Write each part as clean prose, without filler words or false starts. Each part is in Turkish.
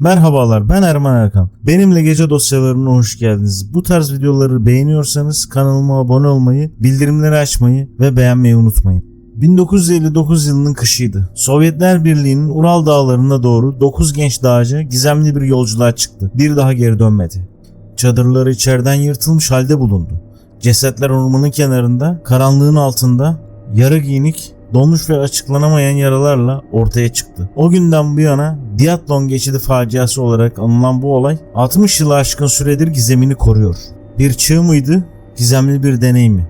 Merhabalar, ben Erman Erkan. Benimle gece dosyalarına hoş geldiniz. Bu tarz videoları beğeniyorsanız kanalıma abone olmayı, bildirimleri açmayı ve beğenmeyi unutmayın. 1959 yılının kışıydı. Sovyetler Birliği'nin Ural dağlarına doğru 9 genç dağcı gizemli bir yolculuğa çıktı. Bir daha geri dönmedi. Çadırları içeriden yırtılmış halde bulundu. Cesetler ormanın kenarında, karanlığın altında, yarı giyinik, donmuş ve açıklanamayan yaralarla ortaya çıktı. O günden bu yana Diatlon geçidi faciası olarak anılan bu olay 60 yılı aşkın süredir gizemini koruyor. Bir çığ mıydı? Gizemli bir deney mi?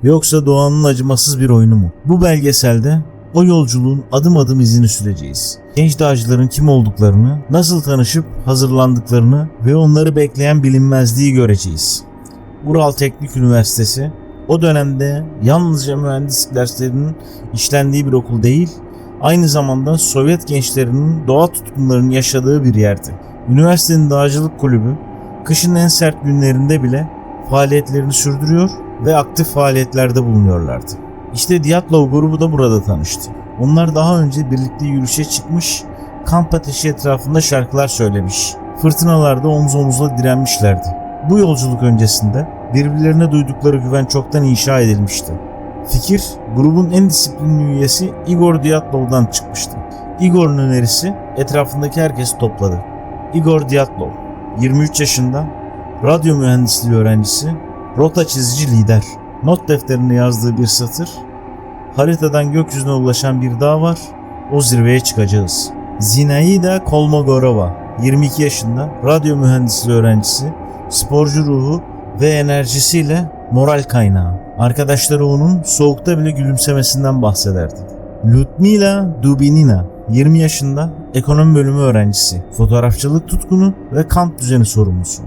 Yoksa doğanın acımasız bir oyunu mu? Bu belgeselde o yolculuğun adım adım izini süreceğiz. Genç dağcıların kim olduklarını, nasıl tanışıp hazırlandıklarını ve onları bekleyen bilinmezliği göreceğiz. Ural Teknik Üniversitesi o dönemde yalnızca mühendislik derslerinin işlendiği bir okul değil, aynı zamanda Sovyet gençlerinin doğa tutkunlarının yaşadığı bir yerdi. Üniversitenin dağcılık kulübü kışın en sert günlerinde bile faaliyetlerini sürdürüyor ve aktif faaliyetlerde bulunuyorlardı. İşte Dyatlov grubu da burada tanıştı. Onlar daha önce birlikte yürüyüşe çıkmış, kamp ateşi etrafında şarkılar söylemiş, fırtınalarda omuz omuzla direnmişlerdi. Bu yolculuk öncesinde birbirlerine duydukları güven çoktan inşa edilmişti. Fikir, grubun en disiplinli üyesi Igor Dyatlov'dan çıkmıştı. Igor'un önerisi etrafındaki herkesi topladı. Igor Dyatlov, 23 yaşında, radyo mühendisliği öğrencisi, rota çizici lider. Not defterine yazdığı bir satır, haritadan gökyüzüne ulaşan bir dağ var, o zirveye çıkacağız. Zinaida Kolmogorova, 22 yaşında, radyo mühendisliği öğrencisi, sporcu ruhu ve enerjisiyle moral kaynağı. Arkadaşları onun soğukta bile gülümsemesinden bahsederdi. Lyudmila Dubinina, 20 yaşında, ekonomi bölümü öğrencisi, fotoğrafçılık tutkunu ve kamp düzeni sorumlusu.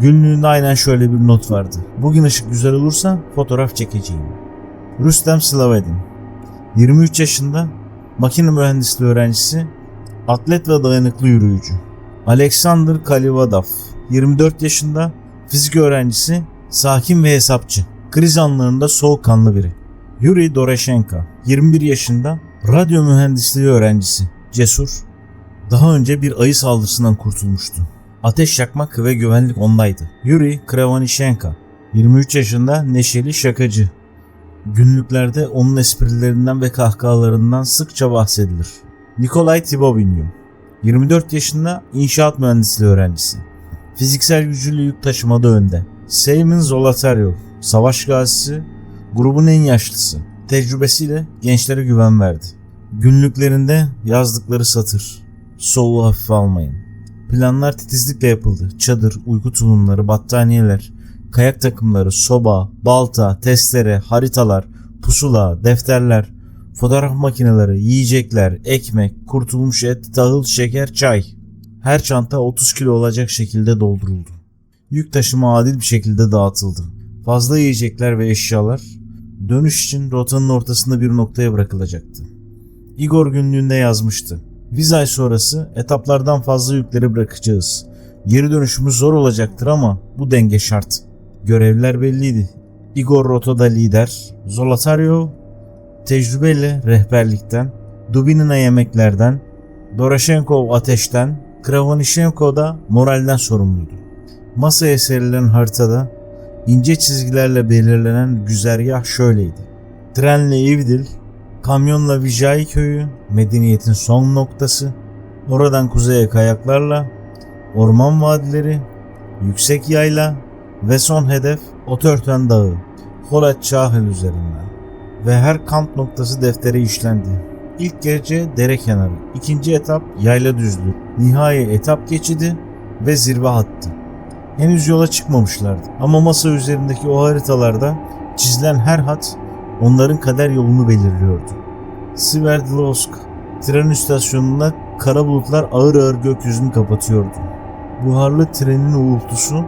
Günlüğünde aynen şöyle bir not vardı: bugün ışık güzel olursa fotoğraf çekeceğim. Rustem Slavedin, 23 yaşında, makine mühendisliği öğrencisi, atlet ve dayanıklı yürüyücü. Alexander Kalivadov, 24 yaşında, fizik öğrencisi, sakin ve hesapçı. Kriz anlarında soğukkanlı biri. Yuri Doroshenko, 21 yaşında, radyo mühendisliği öğrencisi, cesur. Daha önce bir ayı saldırısından kurtulmuştu. Ateş yakmak ve güvenlik ondaydı. Yuri Kravanishenko, 23 yaşında, neşeli şakacı. Günlüklerde onun esprilerinden ve kahkahalarından sıkça bahsedilir. Nikolay Tibobinyum, 24 yaşında, inşaat mühendisliği öğrencisi. Fiziksel gücüyle yük taşımada önde. Seymen Zolotaryov, savaş gazisi, grubun en yaşlısı. Tecrübesiyle gençlere güven verdi. Günlüklerinde yazdıkları satır: soğuğu hafife almayın. Planlar titizlikle yapıldı. Çadır, uyku tulumları, battaniyeler, kayak takımları, soba, balta, testere, haritalar, pusula, defterler, fotoğraf makineleri, yiyecekler, ekmek, kurutulmuş et, tahıl, şeker, çay. Her çanta 30 kilo olacak şekilde dolduruldu. Yük taşıma adil bir şekilde dağıtıldı. Fazla yiyecekler ve eşyalar dönüş için rotanın ortasında bir noktaya bırakılacaktı. Igor günlüğünde yazmıştı: "Biz ay sonrası etaplardan fazla yükleri bırakacağız. Geri dönüşümüz zor olacaktır ama bu denge şart." Görevler belliydi. Igor rotada lider, Zolotaryov tecrübeyle rehberlikten, Dubinina yemeklerden, Doroshenkov ateşten, Kravanishenko da moralden sorumluydu. Masaya serilen haritada ince çizgilerle belirlenen güzergah şöyleydi: trenle İvdil, kamyonla Vijay köyü, medeniyetin son noktası, oradan kuzeye kayaklarla, orman vadileri, yüksek yayla ve son hedef Otörten Dağı, Holat Çahil üzerinden. Ve her kamp noktası deftere işlendi. İlk gece dere kenarı, ikinci etap yayla düzlüğü, nihai etap geçidi ve zirve hattı. Henüz yola çıkmamışlardı ama masa üzerindeki o haritalarda çizilen her hat onların kader yolunu belirliyordu. Sverdlovsk tren istasyonunda kara bulutlar ağır ağır gökyüzünü kapatıyordu. Buharlı trenin uğultusu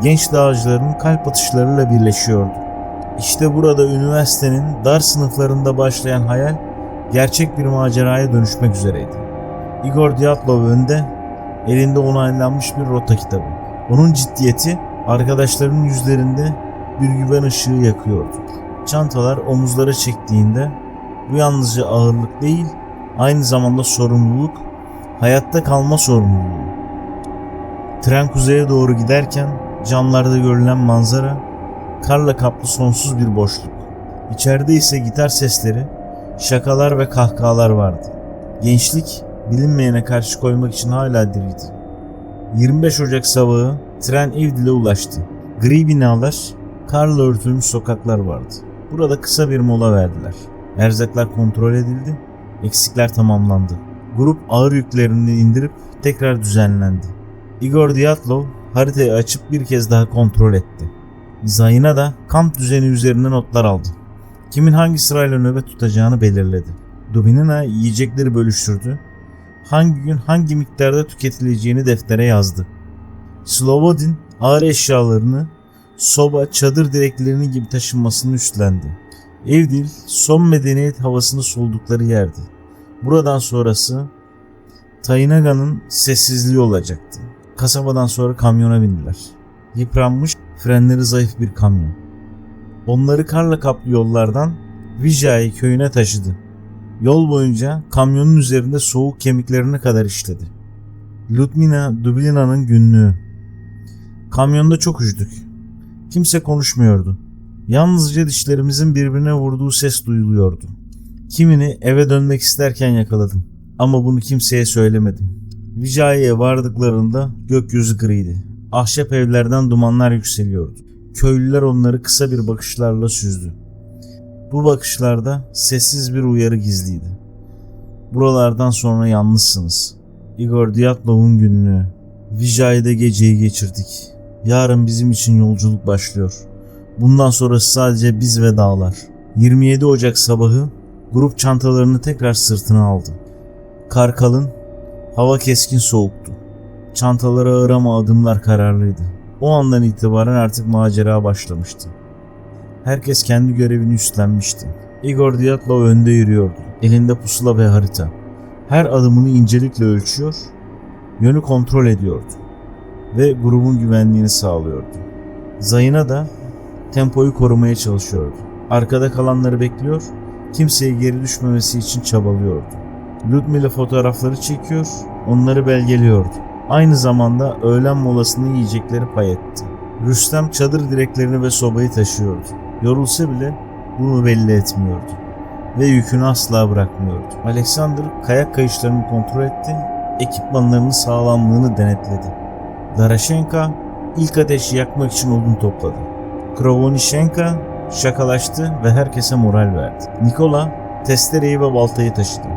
genç dağcıların kalp atışlarıyla birleşiyordu. İşte burada üniversitenin dar sınıflarında başlayan hayal gerçek bir maceraya dönüşmek üzereydi. Igor Dyatlov önde, elinde onaylanmış bir rota kitabı. Onun ciddiyeti arkadaşlarının yüzlerinde bir güven ışığı yakıyordu. Çantalar omuzlara çektiğinde bu yalnızca ağırlık değil, aynı zamanda sorumluluk, hayatta kalma sorumluluğu. Tren kuzeye doğru giderken camlarda görülen manzara karla kaplı sonsuz bir boşluk. İçeride ise gitar sesleri, şakalar ve kahkahalar vardı. Gençlik bilinmeyene karşı koymak için hala diriydi. 25 Ocak sabahı tren Ivdil'e ulaştı. Gri binalar, karla örtülmüş sokaklar vardı. Burada kısa bir mola verdiler. Erzaklar kontrol edildi, eksikler tamamlandı. Grup ağır yüklerini indirip tekrar düzenlendi. Igor Dyatlov haritayı açıp bir kez daha kontrol etti. Zayina da kamp düzeni üzerine notlar aldı. Kimin hangi sırayla nöbet tutacağını belirledi. Dubinina yiyecekleri bölüştürdü. Hangi gün hangi miktarda tüketileceğini deftere yazdı. Slobodin ağır eşyalarını, soba, çadır direklerini gibi taşınmasını üstlendi. Ivdil son medeniyet havasını soldukları yerdi. Buradan sonrası Taynaga'nın sessizliği olacaktı. Kasabadan sonra kamyona bindiler. Yıpranmış, frenleri zayıf bir kamyon. Onları karla kaplı yollardan Vijay köyüne taşıdı. Yol boyunca kamyonun üzerinde soğuk kemiklerine kadar işledi. Ludmila Dublina'nın günlüğü. Kamyonda çok üşüdük. Kimse konuşmuyordu. Yalnızca dişlerimizin birbirine vurduğu ses duyuluyordu. Kimini eve dönmek isterken yakaladım. Ama bunu kimseye söylemedim. Vijay'a vardıklarında gökyüzü griydi. Ahşap evlerden dumanlar yükseliyordu. Köylüler onları kısa bir bakışlarla süzdü. Bu bakışlarda sessiz bir uyarı gizliydi. Buralardan sonra yalnızsınız. Igor Dyatlov'un günlüğü. Vijay'da geceyi geçirdik. Yarın bizim için yolculuk başlıyor. Bundan sonrası sadece biz ve dağlar. 27 Ocak sabahı grup çantalarını tekrar sırtına aldı. Kar kalın, hava keskin soğuktu. Çantaları ağır ama adımlar kararlıydı. O andan itibaren artık macera başlamıştı. Herkes kendi görevini üstlenmişti. Igor Dyatlov önde yürüyordu. Elinde pusula ve harita. Her adımını incelikle ölçüyor, yönü kontrol ediyordu ve grubun güvenliğini sağlıyordu. Zayina da tempoyu korumaya çalışıyordu. Arkada kalanları bekliyor, kimseye geri düşmemesi için çabalıyordu. Ludmila fotoğrafları çekiyor, onları belgeliyordu. Aynı zamanda öğlen molasını yiyecekleri pay etti. Rüstem çadır direklerini ve sobayı taşıyordu. Yorulsa bile bunu belli etmiyordu ve yükünü asla bırakmıyordu. Alexander kayak kayışlarını kontrol etti, ekipmanlarının sağlamlığını denetledi. Darashenka ilk ateşi yakmak için odun topladı. Krovonishenka şakalaştı ve herkese moral verdi. Nikola testereyi ve baltayı taşıdı.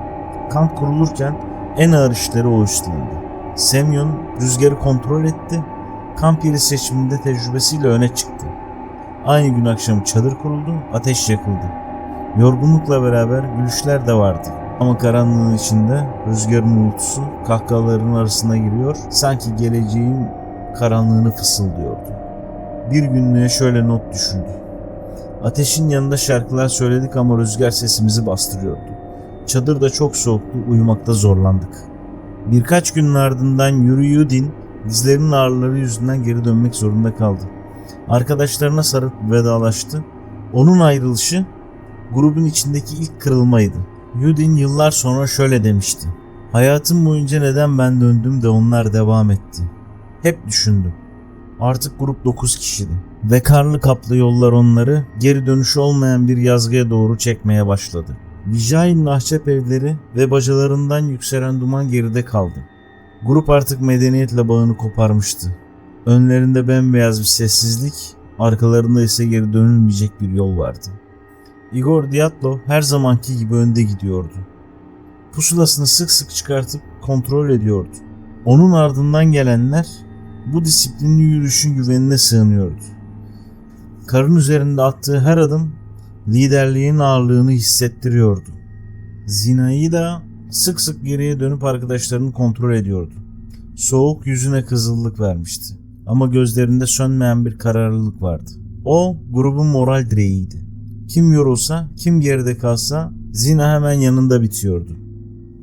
Kamp kurulurken en ağır işleri o üstlendi. Semyon rüzgarı kontrol etti. Kamp yeri seçiminde tecrübesiyle öne çıktı. Aynı gün akşam çadır kuruldu, ateş yakıldı. Yorgunlukla beraber gülüşler de vardı. Ama karanlığın içinde rüzgarın uğultusu kahkahaların arasına giriyor, sanki geleceğin karanlığını fısıldıyordu. Bir günlüğe şöyle not düşürdü. Ateşin yanında şarkılar söyledik ama rüzgar sesimizi bastırıyordu. Çadırda çok soğuktu, uyumakta zorlandık. Birkaç günün ardından Yuriudin dizlerinin ağrıları yüzünden geri dönmek zorunda kaldı. Arkadaşlarına sarıp vedalaştı. Onun ayrılışı grubun içindeki ilk kırılmaydı. Yudin yıllar sonra şöyle demişti. Hayatım boyunca neden ben döndüm de onlar devam etti? Hep düşündüm. Artık grup 9 kişiydi. Ve karlı kaplı yollar onları geri dönüşü olmayan bir yazgıya doğru çekmeye başladı. Vijay'ın ahşap evleri ve bacalarından yükselen duman geride kaldı. Grup artık medeniyetle bağını koparmıştı. Önlerinde bembeyaz bir sessizlik, arkalarında ise geri dönülmeyecek bir yol vardı. Igor Dyatlov her zamanki gibi önde gidiyordu. Pusulasını sık sık çıkartıp kontrol ediyordu. Onun ardından gelenler bu disiplinli yürüyüşün güvenine sığınıyordu. Karın üzerinde attığı her adım liderliğin ağırlığını hissettiriyordu. Zinaida sık sık geriye dönüp arkadaşlarını kontrol ediyordu. Soğuk yüzüne kızıllık vermişti. Ama gözlerinde sönmeyen bir kararlılık vardı. O grubun moral direğiydi. Kim yorulsa, kim geride kalsa Zina hemen yanında bitiyordu.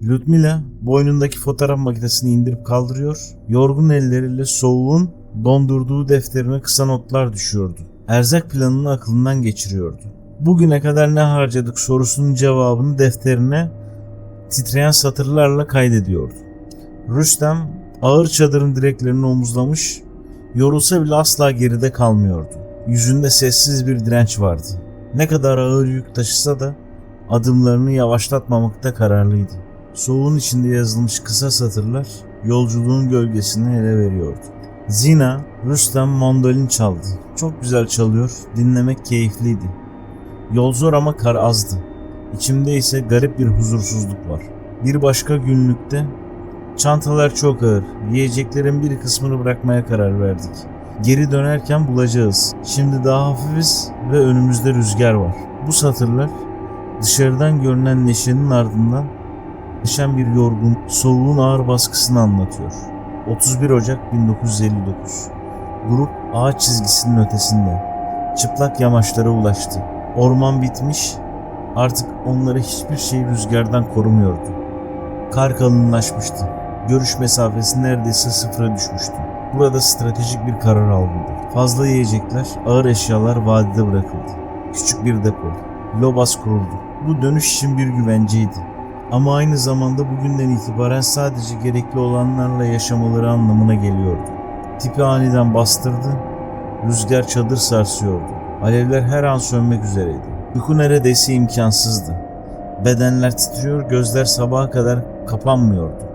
Ludmila boynundaki fotoğraf makinesini indirip kaldırıyor, yorgun elleriyle soğuğun dondurduğu defterine kısa notlar düşüyordu. Erzak planını aklından geçiriyordu. Bugüne kadar ne harcadık sorusunun cevabını defterine titreyen satırlarla kaydediyordu. Rüstem Ağır çadırın direklerini omuzlamış, yorulsa bile asla geride kalmıyordu. Yüzünde sessiz bir direnç vardı. Ne kadar ağır yük taşısa da adımlarını yavaşlatmamakta kararlıydı. Soğuğun içinde yazılmış kısa satırlar yolculuğun gölgesini ele veriyordu. Zina, Rüstem mandolin çaldı. Çok güzel çalıyor, dinlemek keyifliydi. Yol zor ama kar azdı. İçimde ise garip bir huzursuzluk var. Bir başka günlükte çantalar çok ağır, yiyeceklerin bir kısmını bırakmaya karar verdik. Geri dönerken bulacağız. Şimdi daha hafifiz ve önümüzde rüzgar var. Bu satırlar dışarıdan görünen neşenin ardından yaşayan bir yorgun, soğuğun ağır baskısını anlatıyor. 31 Ocak 1959. Grup ağaç çizgisinin ötesinde. Çıplak yamaçlara ulaştı. Orman bitmiş, artık onları hiçbir şey rüzgardan korumuyordu. Kar kalınlaşmıştı. Görüş mesafesi neredeyse sıfıra düşmüştü. Burada stratejik bir karar alındı. Fazla yiyecekler, ağır eşyalar vadide bırakıldı. Küçük bir depo, Lobas kuruldu. Bu dönüş için bir güvenceydi. Ama aynı zamanda bugünden itibaren sadece gerekli olanlarla yaşamaları anlamına geliyordu. Tipi aniden bastırdı, rüzgar çadır sarsıyordu. Alevler her an sönmek üzereydi. Uyku neredeyse imkansızdı. Bedenler titriyor, gözler sabaha kadar kapanmıyordu.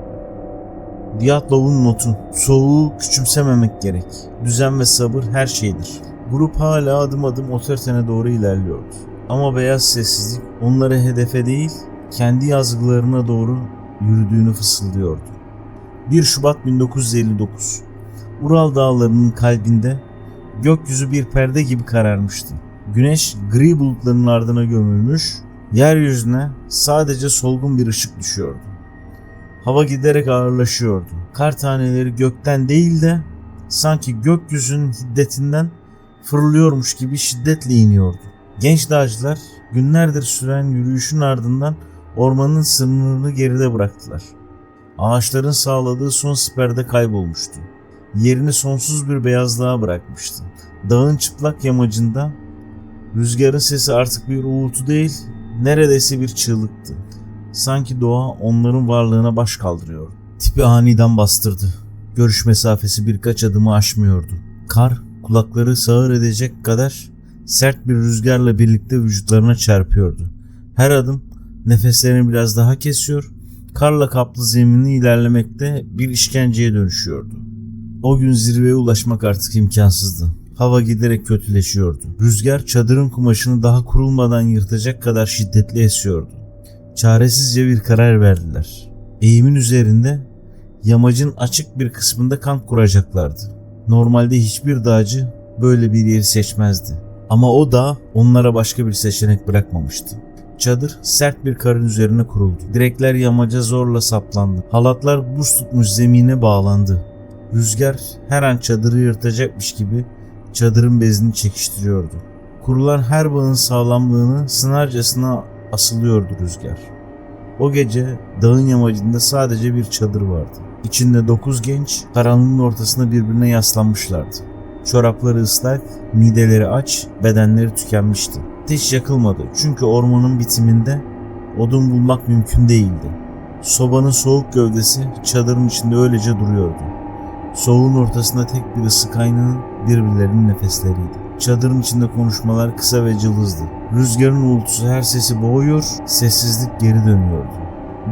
Diyatlov'un notu: soğuğu küçümsememek gerek. Düzen ve sabır her şeydir. Grup hala adım adım otoritene doğru ilerliyordu. Ama beyaz sessizlik onları hedefe değil, kendi yazgılarına doğru yürüdüğünü fısıldıyordu. 1 Şubat 1959. Ural Dağları'nın kalbinde gökyüzü bir perde gibi kararmıştı. Güneş gri bulutların ardına gömülmüş, yeryüzüne sadece solgun bir ışık düşüyordu. Hava giderek ağırlaşıyordu. Kar taneleri gökten değil de sanki gökyüzünün hiddetinden fırlıyormuş gibi şiddetle iniyordu. Genç dağcılar günlerdir süren yürüyüşün ardından ormanın sınırını geride bıraktılar. Ağaçların sağladığı son siperde kaybolmuştu. Yerini sonsuz bir beyazlığa bırakmıştı. Dağın çıplak yamacında rüzgarın sesi artık bir uğultu değil, neredeyse bir çığlıktı. Sanki doğa onların varlığına baş kaldırıyordu. Tipi aniden bastırdı. Görüş mesafesi birkaç adımı aşmıyordu. Kar kulakları sağır edecek kadar sert bir rüzgarla birlikte vücutlarına çarpıyordu. Her adım nefeslerini biraz daha kesiyor, karla kaplı zeminli ilerlemekte bir işkenceye dönüşüyordu. O gün zirveye ulaşmak artık imkansızdı. Hava giderek kötüleşiyordu. Rüzgar çadırın kumaşını daha kurulmadan yırtacak kadar şiddetli esiyordu. Çaresizce bir karar verdiler. Eğimin üzerinde yamacın açık bir kısmında kamp kuracaklardı. Normalde hiçbir dağcı böyle bir yeri seçmezdi. Ama o dağ onlara başka bir seçenek bırakmamıştı. Çadır sert bir karın üzerine kuruldu. Direkler yamaca zorla saplandı. Halatlar buz tutmuş zemine bağlandı. Rüzgar her an çadırı yırtacakmış gibi çadırın bezini çekiştiriyordu. Kurulan her bağın sağlamlığını sınarcasına asılıyordu rüzgar. O gece dağın yamacında sadece bir çadır vardı. İçinde 9 genç karanlığın ortasında birbirine yaslanmışlardı. Çorapları ıslak, mideleri aç, bedenleri tükenmişti. Ateş yakılmadı çünkü ormanın bitiminde odun bulmak mümkün değildi. Sobanın soğuk gövdesi çadırın içinde öylece duruyordu. Soğuğun ortasında tek bir ısı kaynağı birbirlerinin nefesleriydi. Çadırın içinde konuşmalar kısa ve cılızdı. Rüzgarın uğultusu her sesi boğuyor, sessizlik geri dönüyordu.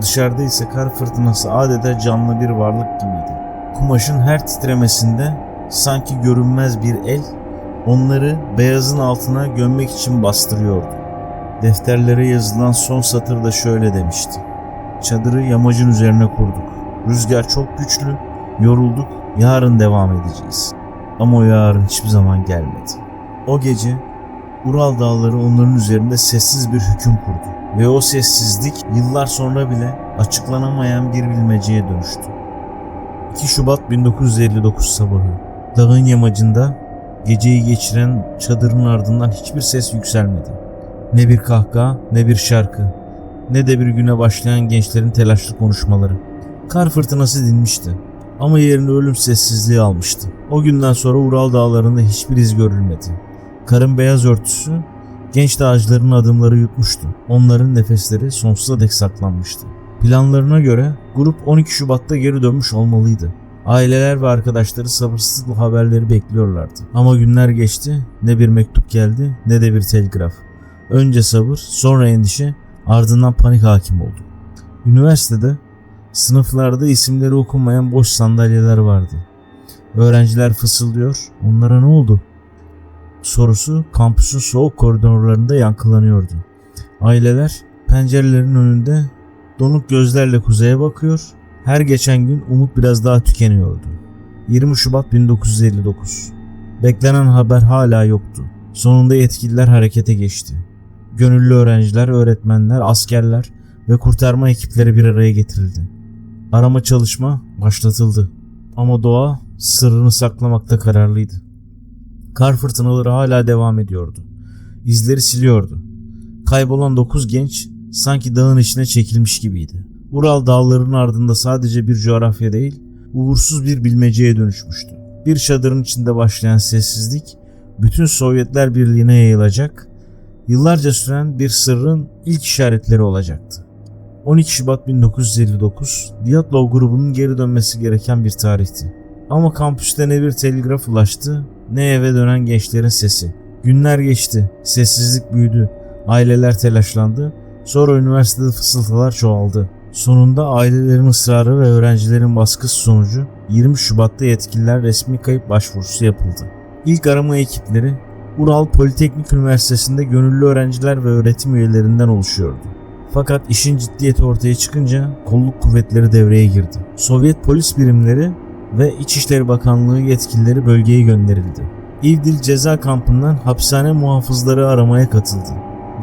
Dışarıda ise kar fırtınası adeta canlı bir varlık gibiydi. Kumaşın her titremesinde sanki görünmez bir el onları beyazın altına gömmek için bastırıyordu. Defterlere yazılan son satırda şöyle demişti: çadırı yamacın üzerine kurduk. Rüzgar çok güçlü, yorulduk, yarın devam edeceğiz. Ama o yarın hiçbir zaman gelmedi. O gece Ural Dağları onların üzerinde sessiz bir hüküm kurdu. Ve o sessizlik yıllar sonra bile açıklanamayan bir bilmeceye dönüştü. 2 Şubat 1959 sabahı. Dağın yamacında geceyi geçiren çadırın ardından hiçbir ses yükselmedi. Ne bir kahkaha, ne bir şarkı, ne de bir güne başlayan gençlerin telaşlı konuşmaları. Kar fırtınası dinmişti ama yerini ölüm sessizliği almıştı. O günden sonra Ural Dağları'nda hiçbir iz görülmedi. Karın beyaz örtüsü genç dağcıların adımları yutmuştu. Onların nefesleri sonsuza dek saklanmıştı. Planlarına göre grup 12 Şubat'ta geri dönmüş olmalıydı. Aileler ve arkadaşları sabırsızlıkla haberleri bekliyorlardı. Ama günler geçti, ne bir mektup geldi ne de bir telgraf. Önce sabır, sonra endişe, ardından panik hakim oldu. Üniversitede sınıflarda isimleri okunmayan boş sandalyeler vardı. Öğrenciler fısıldıyor, onlara ne oldu? Sorusu kampüsün soğuk koridorlarında yankılanıyordu. Aileler pencerelerin önünde donuk gözlerle kuzeye bakıyor, her geçen gün umut biraz daha tükeniyordu. 20 Şubat 1959. Beklenen haber hala yoktu. Sonunda yetkililer harekete geçti. Gönüllü öğrenciler, öğretmenler, askerler ve kurtarma ekipleri bir araya getirildi. Arama çalışma başlatıldı. Ama doğa sırrını saklamakta kararlıydı. Kar fırtınaları hala devam ediyordu. İzleri siliyordu. Kaybolan 9 genç sanki dağın içine çekilmiş gibiydi. Ural dağlarının ardında sadece bir coğrafya değil, uğursuz bir bilmeceye dönüşmüştü. Bir çadırın içinde başlayan sessizlik, bütün Sovyetler Birliği'ne yayılacak, yıllarca süren bir sırrın ilk işaretleri olacaktı. 12 Şubat 1959, Dyatlov grubunun geri dönmesi gereken bir tarihti. Ama kampüste ne bir telgraf ulaştı, ne eve dönen gençlerin sesi. Günler geçti, sessizlik büyüdü, aileler telaşlandı, sonra üniversitede fısıltılar çoğaldı. Sonunda ailelerin ısrarı ve öğrencilerin baskısı sonucu 20 Şubat'ta yetkililer resmi kayıp başvurusu yapıldı. İlk arama ekipleri Ural Politeknik Üniversitesi'nde gönüllü öğrenciler ve öğretim üyelerinden oluşuyordu. Fakat işin ciddiyeti ortaya çıkınca kolluk kuvvetleri devreye girdi. Sovyet polis birimleri ve İçişleri Bakanlığı yetkilileri bölgeye gönderildi. İvdil ceza kampından hapishane muhafızları aramaya katıldı.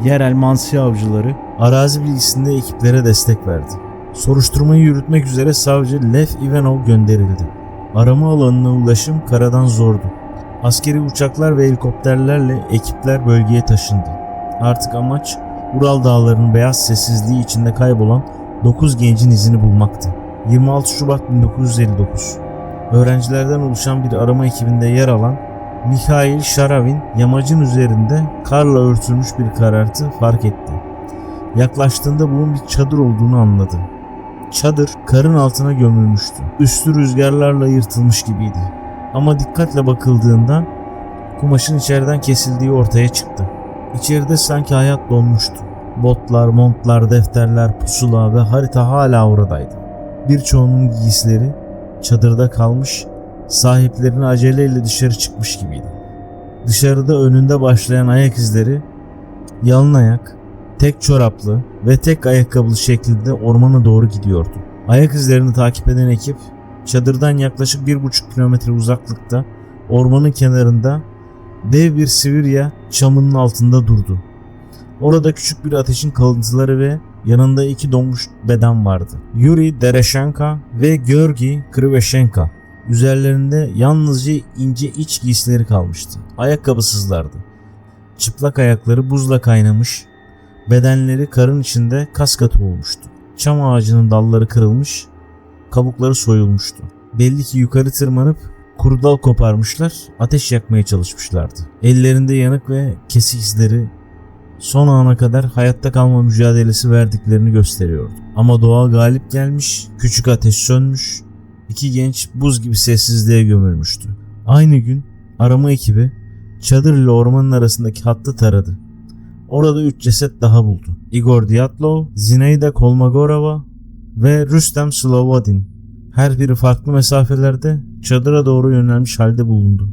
Yerel mansiye avcıları arazi bilgisinde ekiplere destek verdi. Soruşturmayı yürütmek üzere savcı Lev Ivanov gönderildi. Arama alanına ulaşım karadan zordu. Askeri uçaklar ve helikopterlerle ekipler bölgeye taşındı. Artık amaç Ural Dağları'nın beyaz sessizliği içinde kaybolan 9 gencin izini bulmaktı. 26 Şubat 1959. Öğrencilerden oluşan bir arama ekibinde yer alan Mikhail Sharavin yamacın üzerinde karla örtülmüş bir karartı fark etti. Yaklaştığında bunun bir çadır olduğunu anladı. Çadır karın altına gömülmüştü. Üstü rüzgarlarla yırtılmış gibiydi. Ama dikkatle bakıldığında kumaşın içeriden kesildiği ortaya çıktı. İçeride sanki hayat donmuştu. Botlar, montlar, defterler, pusula ve harita hala oradaydı. Birçoğunun giysileri çadırda kalmış, sahiplerini aceleyle dışarı çıkmış gibiydi. Dışarıda önünde başlayan ayak izleri yalın ayak, tek çoraplı ve tek ayakkabılı şeklinde ormana doğru gidiyordu. Ayak izlerini takip eden ekip çadırdan yaklaşık 1,5 kilometre uzaklıkta ormanın kenarında dev bir Sibirya çamının altında durdu. Orada küçük bir ateşin kalıntıları ve yanında 2 donmuş beden vardı. Yuri Dereshenko ve Georgi Kriveshenko. Üzerlerinde yalnızca ince iç giysileri kalmıştı. Ayakkabısızlardı. Çıplak ayakları buzla kaynamış, bedenleri karın içinde kas katı olmuştu. Çam ağacının dalları kırılmış, kabukları soyulmuştu. Belli ki yukarı tırmanıp kuru dal koparmışlar, ateş yakmaya çalışmışlardı. Ellerinde yanık ve kesik izleri son ana kadar hayatta kalma mücadelesi verdiklerini gösteriyordu. Ama doğa galip gelmiş, küçük ateş sönmüş, 2 genç buz gibi sessizliğe gömülmüştü. Aynı gün arama ekibi çadır ile ormanın arasındaki hattı taradı. Orada 3 ceset daha buldu. Igor Dyatlov, Zinaida Kolmogorova ve Rustem Slobodin. Her biri farklı mesafelerde çadıra doğru yönelmiş halde bulundu.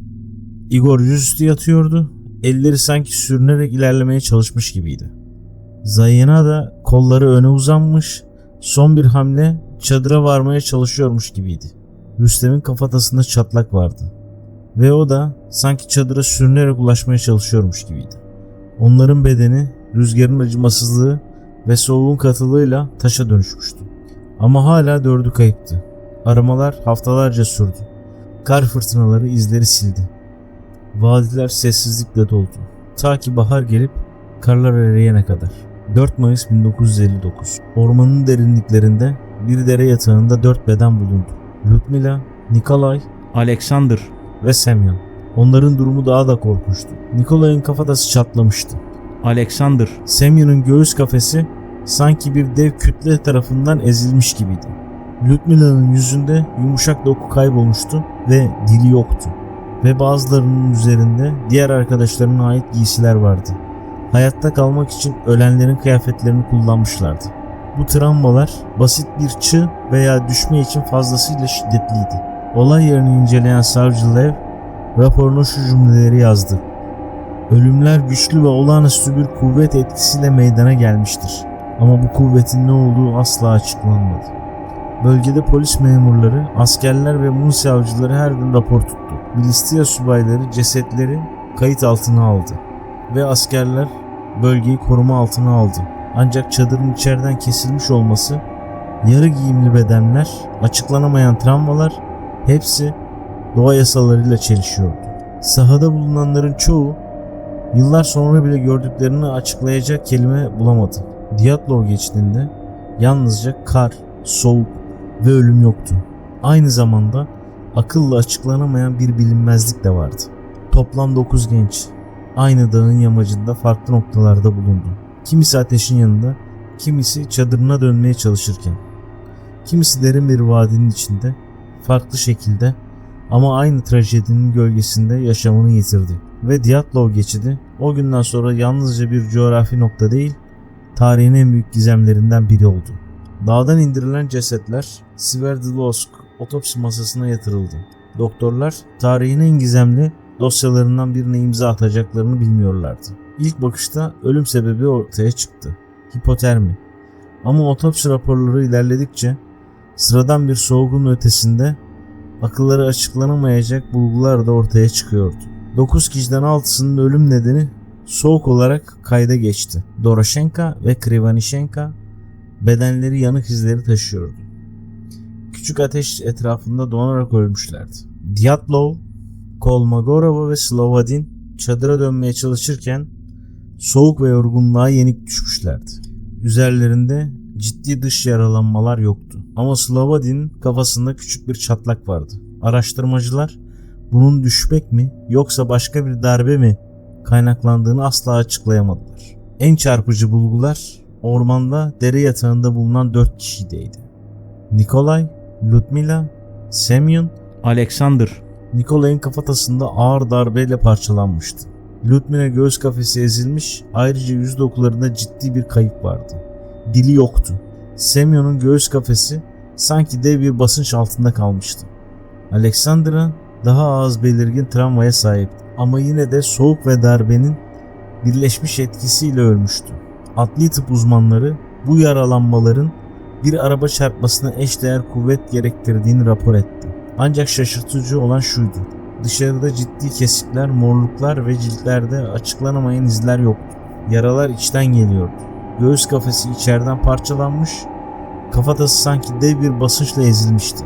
Igor yüzüstü yatıyordu. Elleri sanki sürünerek ilerlemeye çalışmış gibiydi. Zayena da kolları öne uzanmış, son bir hamle çadıra varmaya çalışıyormuş gibiydi. Rüstem'in kafatasında çatlak vardı. Ve o da sanki çadıra sürünerek ulaşmaya çalışıyormuş gibiydi. Onların bedeni rüzgarın acımasızlığı ve soğuğun katılığıyla taşa dönüşmüştü. Ama hala 4'ü kayıptı. Aramalar haftalarca sürdü. Kar fırtınaları izleri sildi. Vadiler sessizlikle doldu. Ta ki bahar gelip karlar eriyene kadar. 4 Mayıs 1959. Ormanın derinliklerinde bir dere yatağında 4 beden bulundu. Ludmila, Nikolay, Alexander ve Semyon. Onların durumu daha da korkunçtu. Nikolay'ın kafatası çatlamıştı. Alexander, Semyon'un göğüs kafesi sanki bir dev kütle tarafından ezilmiş gibiydi. Ludmila'nın yüzünde yumuşak doku kaybolmuştu ve dili yoktu. Ve bazılarının üzerinde diğer arkadaşlarına ait giysiler vardı. Hayatta kalmak için ölenlerin kıyafetlerini kullanmışlardı. Bu travmalar basit bir çığ veya düşme için fazlasıyla şiddetliydi. Olay yerini inceleyen savcı Lev raporuna şu cümleleri yazdı. Ölümler güçlü ve olağanüstü bir kuvvet etkisiyle meydana gelmiştir. Ama bu kuvvetin ne olduğu asla açıklanmadı. Bölgede polis memurları, askerler ve Munsi avcıları her gün rapor tuttu. Milistia subayları cesetleri kayıt altına aldı ve askerler bölgeyi koruma altına aldı. Ancak çadırın içeriden kesilmiş olması, yarı giyimli bedenler, açıklanamayan travmalar hepsi doğa yasalarıyla çelişiyordu. Sahada bulunanların çoğu yıllar sonra bile gördüklerini açıklayacak kelime bulamadı. Dyatlov geçtiğinde yalnızca kar, soğuk ve ölüm yoktu. Aynı zamanda akılla açıklanamayan bir bilinmezlik de vardı. Toplam 9 genç aynı dağın yamacında farklı noktalarda bulundu. Kimisi ateşin yanında, kimisi çadırına dönmeye çalışırken, kimisi derin bir vadinin içinde, farklı şekilde ama aynı trajedinin gölgesinde yaşamını yitirdi. Ve Dyatlov geçidi o günden sonra yalnızca bir coğrafi nokta değil, tarihin en büyük gizemlerinden biri oldu. Dağdan indirilen cesetler Sverdlovsk otopsi masasına yatırıldı. Doktorlar tarihin en gizemli dosyalarından birine imza atacaklarını bilmiyorlardı. İlk bakışta ölüm sebebi ortaya çıktı. Hipotermi. Ama otopsi raporları ilerledikçe sıradan bir soğuğun ötesinde akılları açıklanamayacak bulgular da ortaya çıkıyordu. 9 kişiden 6'sının ölüm nedeni soğuk olarak kayda geçti. Doroshenko ve Krivanishenko bedenleri yanık izleri taşıyordu. Küçük ateş etrafında donarak ölmüşlerdi. Dyatlov, Kolmogorov ve Slovadin çadıra dönmeye çalışırken soğuk ve yorgunluğa yenik düşmüşlerdi. Üzerlerinde ciddi dış yaralanmalar yoktu. Ama Slovadin'in kafasında küçük bir çatlak vardı. Araştırmacılar bunun düşmek mi yoksa başka bir darbe mi kaynaklandığını asla açıklayamadılar. En çarpıcı bulgular ormanda dere yatağında bulunan 4 kişiydi. Nikolay, Ludmila, Semyon, Alexander. Nikolay'ın kafatasında ağır darbeyle parçalanmıştı. Ludmila göğüs kafesi ezilmiş, ayrıca yüz dokularında ciddi bir kayıp vardı. Dili yoktu. Semyon'un göğüs kafesi sanki dev bir basınç altında kalmıştı. Alexander'a daha az belirgin travmaya sahipti ama yine de soğuk ve darbenin birleşmiş etkisiyle ölmüştü. Adli tıp uzmanları bu yaralanmaların bir araba çarpmasına eşdeğer kuvvet gerektirdiğini rapor etti. Ancak şaşırtıcı olan şuydu. Dışarıda ciddi kesikler, morluklar ve ciltlerde açıklanamayan izler yoktu. Yaralar içten geliyordu. Göğüs kafesi içeriden parçalanmış, kafatası sanki dev bir basınçla ezilmişti.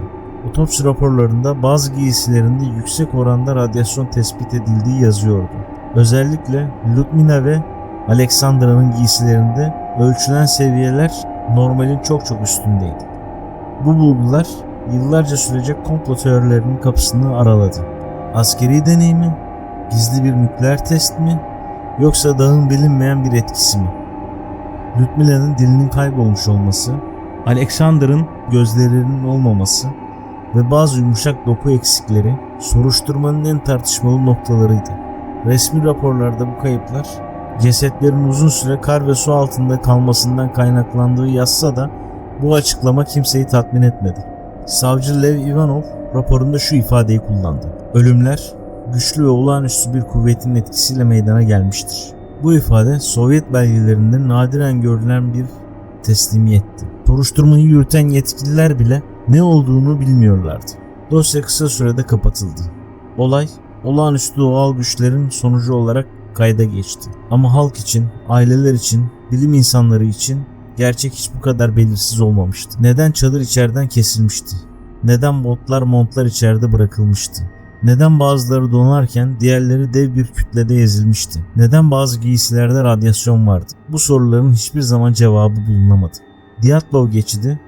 Otopsi raporlarında bazı giysilerinde yüksek oranda radyasyon tespit edildiği yazıyordu. Özellikle Ludmila ve Alexandra'nın giysilerinde ölçülen seviyeler normalin çok üstündeydi. Bu bulgular yıllarca sürecek komplo teorilerinin kapısını araladı. Askeri deney mi? Gizli bir nükleer test mi? Yoksa dağın bilinmeyen bir etkisi mi? Ludmila'nın dilinin kaybolmuş olması, Alexander'ın gözlerinin olmaması ve bazı yumuşak doku eksikleri soruşturmanın en tartışmalı noktalarıydı. Resmi raporlarda bu kayıplar cesetlerin uzun süre kar ve su altında kalmasından kaynaklandığı yazsa da bu açıklama kimseyi tatmin etmedi. Savcı Lev Ivanov raporunda şu ifadeyi kullandı. Ölümler güçlü ve olağanüstü bir kuvvetin etkisiyle meydana gelmiştir. Bu ifade Sovyet belgelerinde nadiren görülen bir teslimiyetti. Soruşturmayı yürüten yetkililer bile ne olduğunu bilmiyorlardı. Dosya kısa sürede kapatıldı. Olay olağanüstü doğal güçlerin sonucu olarak kayda geçti. Ama halk için, aileler için, bilim insanları için gerçek hiç bu kadar belirsiz olmamıştı. Neden çadır içeriden kesilmişti? Neden montlar içeride bırakılmıştı? Neden bazıları donarken diğerleri dev bir kütlede ezilmişti? Neden bazı giysilerde radyasyon vardı? Bu soruların hiçbir zaman cevabı bulunamadı. Dyatlov geçidi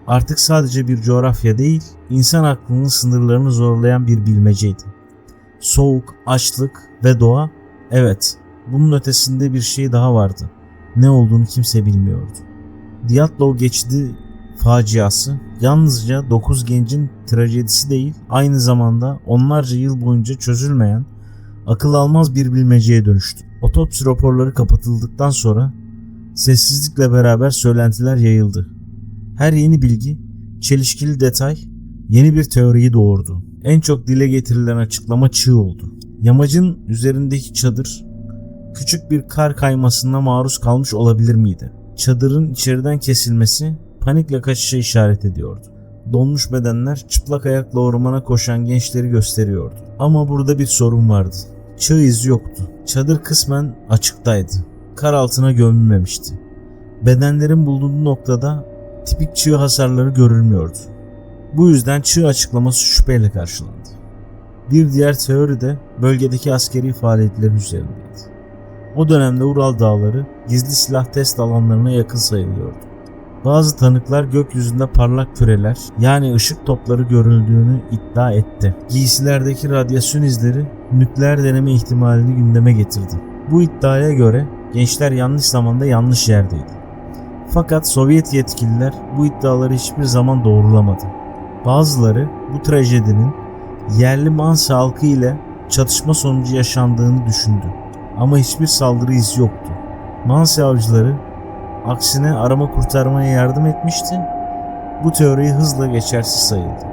artık sadece bir coğrafya değil, insan aklının sınırlarını zorlayan bir bilmeceydi. Soğuk, açlık ve doğa, evet, bunun ötesinde bir şey daha vardı. Ne olduğunu kimse bilmiyordu. Dyatlov geçidi faciası yalnızca 9 gencin trajedisi değil, aynı zamanda onlarca yıl boyunca çözülmeyen akıl almaz bir bilmeceye dönüştü. Otopsi raporları kapatıldıktan sonra sessizlikle beraber söylentiler yayıldı. Her yeni bilgi, çelişkili detay yeni bir teoriyi doğurdu. En çok dile getirilen açıklama çığ oldu. Yamacın üzerindeki çadır küçük bir kar kaymasına maruz kalmış olabilir miydi? Çadırın içeriden kesilmesi panikle kaçışa işaret ediyordu. Donmuş bedenler çıplak ayakla ormana koşan gençleri gösteriyordu. Ama burada bir sorun vardı. Çığ izi yoktu. Çadır kısmen açıktaydı. Kar altına gömülmemişti. Bedenlerin bulunduğu noktada tipik çığ hasarları görülmüyordu. Bu yüzden çığ açıklaması şüpheyle karşılandı. Bir diğer teori de bölgedeki askeri faaliyetlerin üzerindeydi. O dönemde Ural Dağları gizli silah test alanlarına yakın sayılıyordu. Bazı tanıklar gökyüzünde parlak küreler yani ışık topları görüldüğünü iddia etti. Giysilerdeki radyasyon izleri nükleer deneme ihtimalini gündeme getirdi. Bu iddiaya göre gençler yanlış zamanda yanlış yerdeydi. Fakat Sovyet yetkililer bu iddiaları hiçbir zaman doğrulamadı. Bazıları bu trajedinin yerli Mansa halkı ile çatışma sonucu yaşandığını düşündü. Ama hiçbir saldırı izi yoktu. Mansa avcıları aksine arama kurtarmaya yardım etmişti. Bu teori hızla geçersiz sayıldı.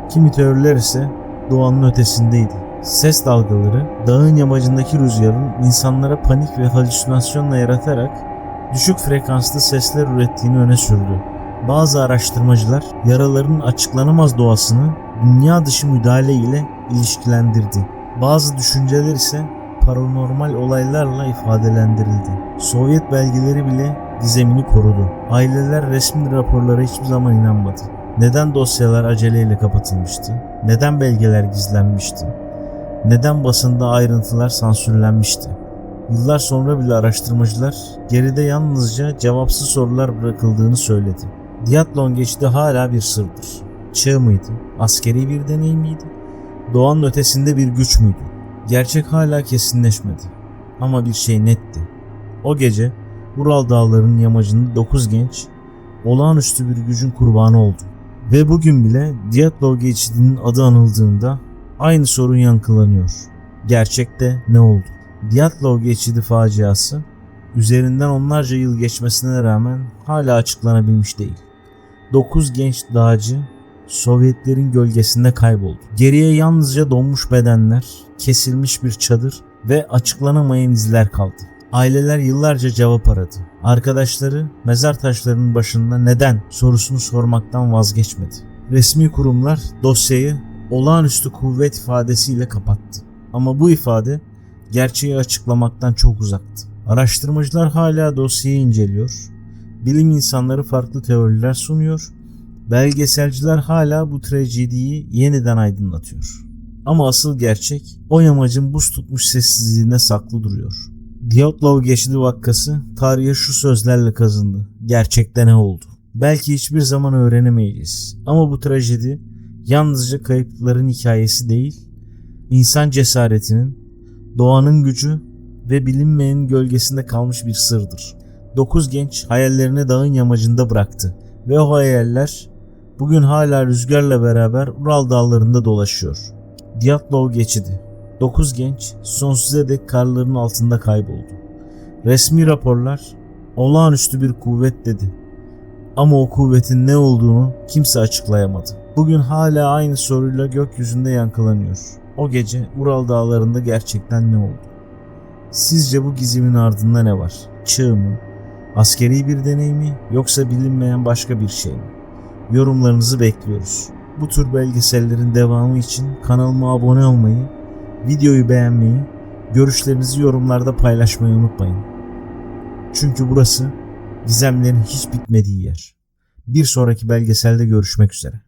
Kimi teoriler ise doğanın ötesindeydi. Ses dalgaları dağın yamacındaki rüzgarın insanlara panik ve halüsinasyonla yaratarak düşük frekanslı sesler ürettiğini öne sürdü. Bazı araştırmacılar yaraların açıklanamaz doğasını dünya dışı müdahale ile ilişkilendirdi. Bazı düşünceler ise paranormal olaylarla ifadelendirildi. Sovyet belgeleri bile gizemini korudu. Aileler resmi raporlara hiçbir zaman inanmadı. Neden dosyalar aceleyle kapatılmıştı? Neden belgeler gizlenmişti? Neden basında ayrıntılar sansürlenmişti? Yıllar sonra bile araştırmacılar geride yalnızca cevapsız sorular bırakıldığını söyledi. Diatlon geçidi hala bir sırdır. Çığ mıydı? Askeri bir deney miydi? Doğanın ötesinde bir güç müydü? Gerçek hala kesinleşmedi. Ama bir şey netti. O gece Ural Dağları'nın yamacında 9 genç olağanüstü bir gücün kurbanı oldu. Ve bugün bile Diatlov geçidinin adı anıldığında aynı sorun yankılanıyor. Gerçekte ne oldu? Diatlov geçidi faciası üzerinden onlarca yıl geçmesine rağmen hala açıklanabilmiş değil. 9 genç dağcı Sovyetlerin gölgesinde kayboldu. Geriye yalnızca donmuş bedenler, kesilmiş bir çadır ve açıklanamayan izler kaldı. Aileler yıllarca cevap aradı. Arkadaşları mezar taşlarının başında neden sorusunu sormaktan vazgeçmedi. Resmi kurumlar dosyayı olağanüstü kuvvet ifadesiyle kapattı. Ama bu ifade gerçeği açıklamaktan çok uzaktı. Araştırmacılar hala dosyayı inceliyor. Bilim insanları farklı teoriler sunuyor. Belgeselciler hala bu trajediyi yeniden aydınlatıyor. Ama asıl gerçek o yamacın buz tutmuş sessizliğinde saklı duruyor. Diatlov geçidi vakası tarihe şu sözlerle kazındı. Gerçekte ne oldu? Belki hiçbir zaman öğrenemeyiz. Ama bu trajedi yalnızca kayıpların hikayesi değil, insan cesaretinin, doğanın gücü ve bilinmeyenin gölgesinde kalmış bir sırdır. 9 genç hayallerini dağın yamacında bıraktı ve o hayaller bugün hala rüzgarla beraber Ural Dağları'nda dolaşıyor. Diatlov geçidi. 9 genç sonsuza dek karların altında kayboldu. Resmi raporlar olağanüstü bir kuvvet dedi. Ama o kuvvetin ne olduğunu kimse açıklayamadı. Bugün hala aynı soruyla gökyüzünde yankılanıyor. O gece Ural Dağları'nda gerçekten ne oldu? Sizce bu gizemin ardında ne var? Çığ mı? Askeri bir deney mi? Yoksa bilinmeyen başka bir şey mi? Yorumlarınızı bekliyoruz. Bu tür belgesellerin devamı için kanalıma abone olmayı, videoyu beğenmeyi, görüşlerinizi yorumlarda paylaşmayı unutmayın. Çünkü burası gizemlerin hiç bitmediği yer. Bir sonraki belgeselde görüşmek üzere.